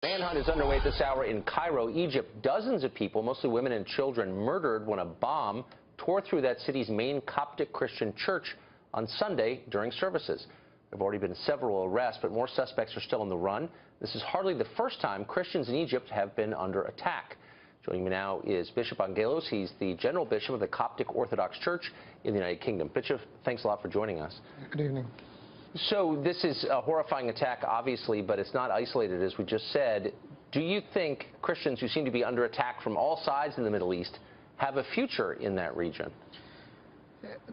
Manhunt is underway at this hour in Cairo, Egypt. Dozens of people, mostly women and children, murdered when a bomb tore through that city's main Coptic Christian church on Sunday during services. There have already been several arrests, but more suspects are still on the run. This is hardly the first time Christians in Egypt have been under attack. Joining me now is Bishop Angelos. He's the General Bishop of the Coptic Orthodox Church in the United Kingdom. Bishop, thanks a lot for joining us. Good evening. So this is a horrifying attack, obviously, but it's not isolated, as we just said. Do you think Christians who seem to be under attack from all sides in the Middle East have a future in that region?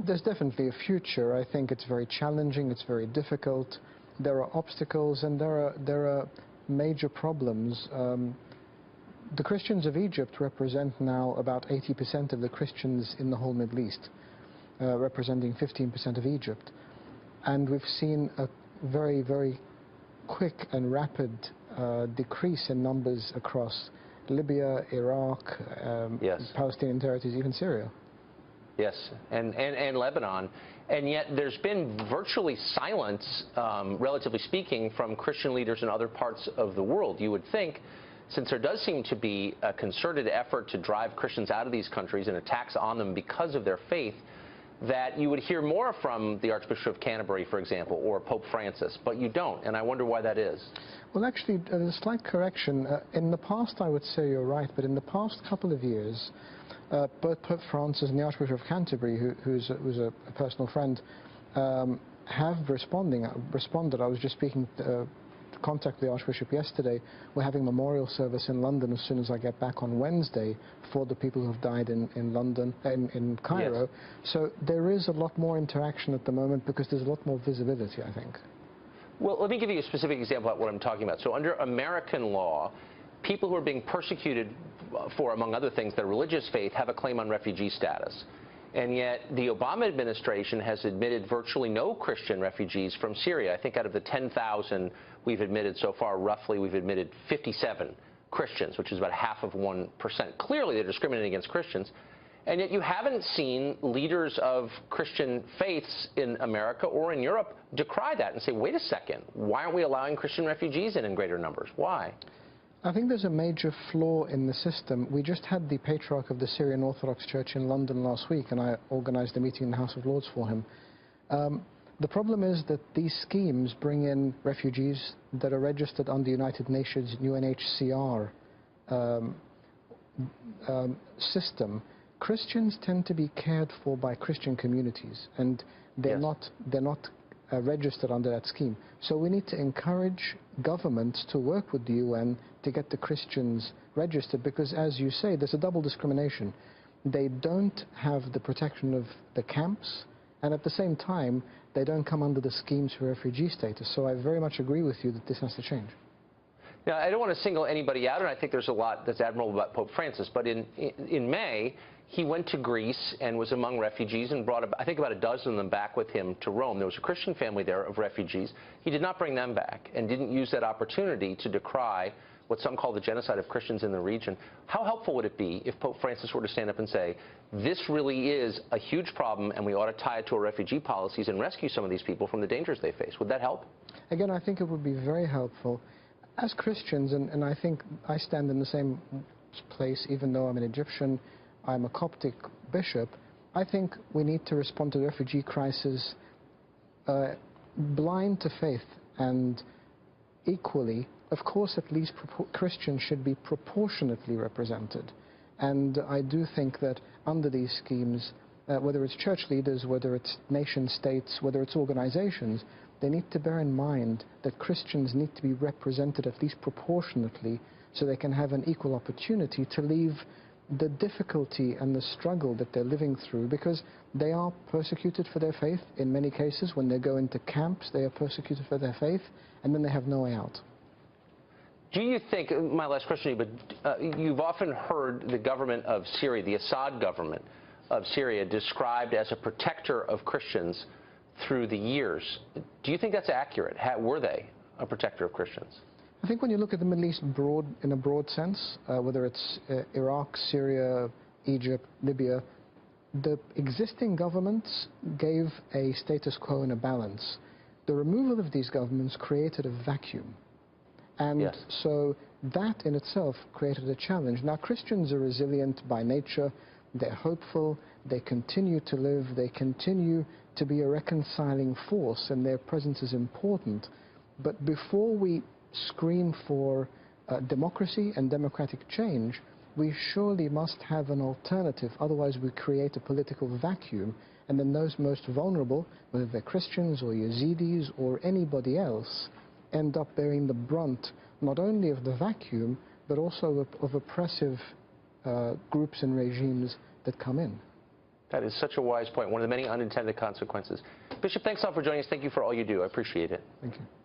There's definitely a future. I think it's very challenging, it's very difficult. There are obstacles and there are major problems. The Christians of Egypt represent now about 80% of the Christians in the whole Middle East, representing 15% of Egypt. And we've seen a very, very quick and rapid decrease in numbers across Libya, Iraq, yes. Palestinian territories, even Syria. Yes, and Lebanon. And yet there's been virtually silence, relatively speaking, from Christian leaders in other parts of the world. You would think, since there does seem to be a concerted effort to drive Christians out of these countries and attacks on them because of their faith, that you would hear more from the Archbishop of Canterbury, for example, or Pope Francis, but you don't, and I wonder why that is. Well, actually, a slight correction. In the past, I would say you're right, but in the past couple of years, both Pope Francis and the Archbishop of Canterbury, who's a personal friend, have responded. I was just speaking to contact the Archbishop yesterday. We're having a memorial service in London as soon as I get back on Wednesday for the people who have died in London, in Cairo. Yes. So there is a lot more interaction at the moment because there's a lot more visibility, I think. Well, let me give you a specific example of what I'm talking about. So under American law, people who are being persecuted for, among other things, their religious faith have a claim on refugee status. And yet the Obama administration has admitted virtually no Christian refugees from Syria. I think out of the 10,000 we've admitted so far, roughly we've admitted 57 Christians, which is about half of 1%. Clearly they're discriminating against Christians. And yet you haven't seen leaders of Christian faiths in America or in Europe decry that and say, wait a second, why aren't we allowing Christian refugees in greater numbers? Why? I think there's a major flaw in the system. We just had the Patriarch of the Syrian Orthodox Church in London last week, and I organized a meeting in the House of Lords for him. The problem is that these schemes bring in refugees that are registered under United Nations UNHCR system. Christians tend to be cared for by Christian communities, and they're not registered under that scheme. So we need to encourage governments to work with the UN to get the Christians registered, because as you say, there's a double discrimination. They don't have the protection of the camps, and at the same time, they don't come under the schemes for refugee status. So I very much agree with you that this has to change. Now, I don't want to single anybody out, and I think there's a lot that's admirable about Pope Francis, but in May, he went to Greece and was among refugees and brought, I think, about a dozen of them back with him to Rome. There was a Christian family there of refugees. He did not bring them back and didn't use that opportunity to decry what some call the genocide of Christians in the region. How helpful would it be if Pope Francis were to stand up and say, this really is a huge problem and we ought to tie it to our refugee policies and rescue some of these people from the dangers they face? Would that help? Again, I think it would be very helpful. As Christians, and I think I stand in the same place, even though I'm an Egyptian, I'm a Coptic bishop, I think we need to respond to the refugee crisis blind to faith and equally. Of course, at least Christians should be proportionately represented. And I do think that under these schemes, whether it's church leaders, whether it's nation states, whether it's organizations, they need to bear in mind that Christians need to be represented at least proportionately so they can have an equal opportunity to leave the difficulty and the struggle that they're living through, because they are persecuted for their faith. In many cases, when they go into camps, they are persecuted for their faith, and then they have no way out. Do you think, my last question to you, but you've often heard the government of Syria, the Assad government of Syria, described as a protector of Christians through the years. Do you think that's accurate? Were they a protector of Christians? I think when you look at the Middle East in a broad sense, whether it's Iraq, Syria, Egypt, Libya, the existing governments gave a status quo and a balance. The removal of these governments created a vacuum. And so that in itself created a challenge. Now, Christians are resilient by nature. They're hopeful. They continue to live. They continue to be a reconciling force, and their presence is important. But before we scream for democracy and democratic change, we surely must have an alternative. Otherwise, we create a political vacuum, and then those most vulnerable, whether they're Christians or Yazidis or anybody else, end up bearing the brunt not only of the vacuum, but also of oppressive groups and regimes that come in. That is such a wise point, one of the many unintended consequences. Bishop, thanks a lot for joining us. Thank you for all you do. I appreciate it. Thank you.